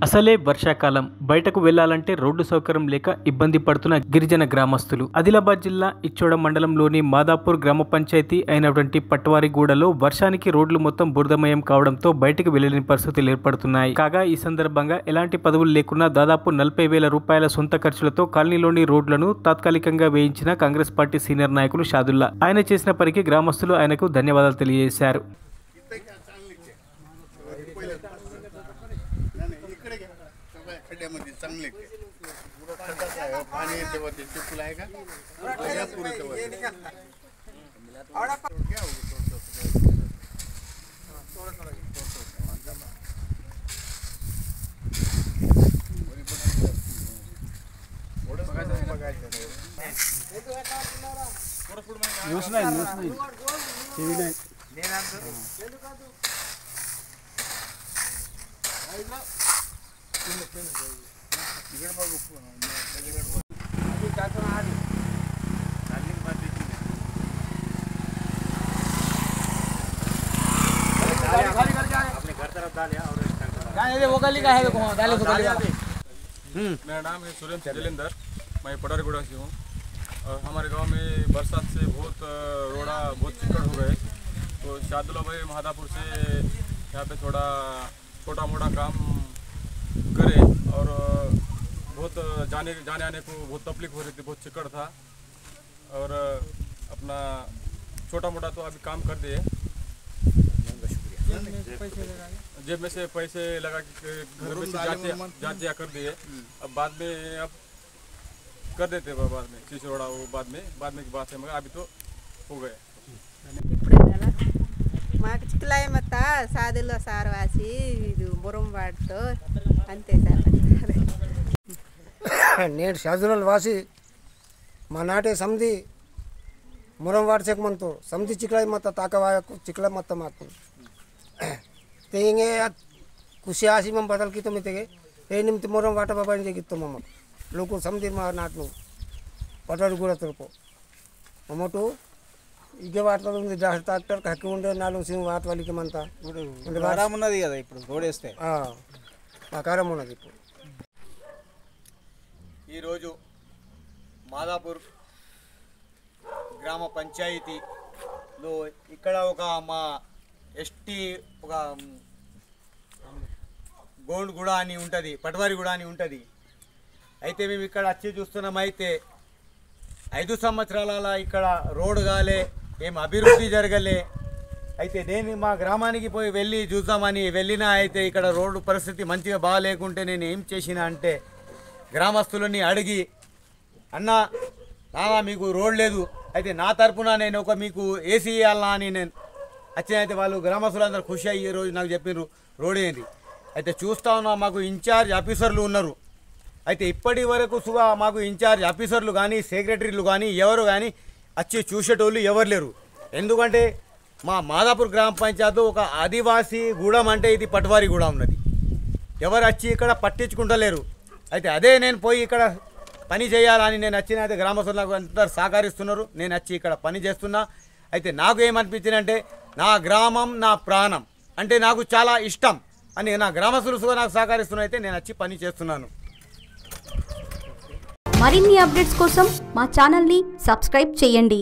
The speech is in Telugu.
అసలే వర్షాకాలం బయటకు వెళ్లాలంటే రోడ్డు సౌకర్యం లేక ఇబ్బంది పడుతున్న గిరిజన గ్రామస్తులు ఆదిలాబాద్ జిల్లా ఇచ్చోడ మండలంలోని మాదాపూర్ గ్రామ పంచాయతీ అయినటువంటి పట్వారిగూడలో వర్షానికి రోడ్లు మొత్తం బురదమయం కావడంతో బయటకు వెళ్లలేని పరిస్థితులు ఏర్పడుతున్నాయి. కాగా ఈ సందర్భంగా ఎలాంటి పదవులు లేకున్నా దాదాపు 40,000 రూపాయల సొంత ఖర్చులతో కాలనీలోని రోడ్లను తాత్కాలికంగా వేయించిన కాంగ్రెస్ పార్టీ సీనియర్ నాయకులు షాదుల్లా. ఆయన చేసిన పనికి గ్రామస్తులు ఆయనకు ధన్యవాదాలు తెలియజేశారు. चांगले पानी येते चिपकुल आहे का पुरी मेरा नाम है सुरेंद्र जलेंदर, मैं पटवारीगूड़ा से हूँ और हमारे गांव में बरसात से बहुत रोड़ा बहुत चिकट हो गए, तो शादुल्ला भाई मादापुर से यहाँ पे थोड़ा छोटा मोटा काम करे और बहुत जाने आने को बहुत तकलीफ हो रही थी, बहुत चिकट था और अपना छोटा मोटा तो अभी काम कर दिए, जेब में से पैसे लगा के घर में से जाते कर दिए. अब बाद में अब कर देते बाद में चिचोड़ा वो बाद में की बात है, मगर अभी तो हो गए. మాకు చిక్కులాయమత్త సాదుల్లో సార్ వాసి ఇది బురం వాడుతో అంతే సార్. నేను షాదుల్ వాసి మా నాటే సమితి మురం వాడ్సేक म्हणतो समिती चिकलाय मत ताकवा चिकला मत मात तेंगे खुशी आसी मम बदल की तो मितेगे ए निमित्त मुरम वाटा बाबा ने गित्तो मम लोको समिति मा नाटनु पटवारीगूड़ा तरको ममटो ఇగే వాటలో ఉంది ట్రాక్టర్ కక్కి ఉండే 4 సింగ్ వాట వాళ్ళకి మంతా అంటే వారం ఉన్నది కదా ఇప్పుడు రోడేస్తే ఆకారం ఉన్నది. ఇప్పుడు ఈరోజు మాదాపూర్ గ్రామ పంచాయతీలో ఇక్కడ ఒక మా ఎస్టీ ఒక గోండ్గూడ అని ఉంటుంది, పట్వారిగూడ అని ఉంటుంది. అయితే మేము ఇక్కడ వచ్చి చూస్తున్నామైతే 5 సంవత్సరాల ఇక్కడ రోడ్డు కాలే, ఏం అభివృద్ధి జరగలే. అయితే నేను మా గ్రామానికి పోయి వెళ్ళి చూద్దామని వెళ్ళినా అయితే ఇక్కడ రోడ్డు పరిస్థితి మంచిగా బాగాలేకుంటే నేను ఏం చేసిన అంటే గ్రామస్తులని అడిగి అన్న నానా మీకు రోడ్ లేదు, అయితే నా తరపున నేను ఒక మీకు ఏసీ ఇవ్వాలన్నా అని నేను వచ్చిన. అయితే వాళ్ళు గ్రామస్తులందరూ ఖుషి అయ్యి ఈరోజు నాకు చెప్పినారు రోడ్ ఏంటి. అయితే చూస్తా ఉన్నా మాకు ఇన్ఛార్జ్ ఆఫీసర్లు ఉన్నారు. అయితే ఇప్పటి వరకు సుగా మాకు ఇన్ఛార్జ్ ఆఫీసర్లు కానీ సెక్రటరీలు కానీ ఎవరు కానీ వచ్చి చూసేటోళ్ళు ఎవరు లేరు. ఎందుకంటే మా మాదాపూర్ గ్రామ పంచాయతీ ఒక ఆదివాసీ గూడెం అంటే ఇది పట్వారిగూడ ఉన్నది, ఎవరు వచ్చి ఇక్కడ పట్టించుకుంటలేరు. అయితే అదే నేను పోయి ఇక్కడ పని చేయాలని నేను వచ్చిన. అయితే గ్రామస్తులు నాకు అందరు సహకరిస్తున్నారు, నేను వచ్చి ఇక్కడ పని చేస్తున్నా. అయితే నాకు ఏమనిపించిందంటే నా గ్రామం నా ప్రాణం అంటే నాకు చాలా ఇష్టం అని నా గ్రామస్తులు నాకు సహకరిస్తున్నారు. అయితే నేను వచ్చి పని చేస్తున్నాను. మరిన్ని అప్డేట్స్ కోసం మా ఛానల్ని సబ్స్క్రైబ్ చేయండి.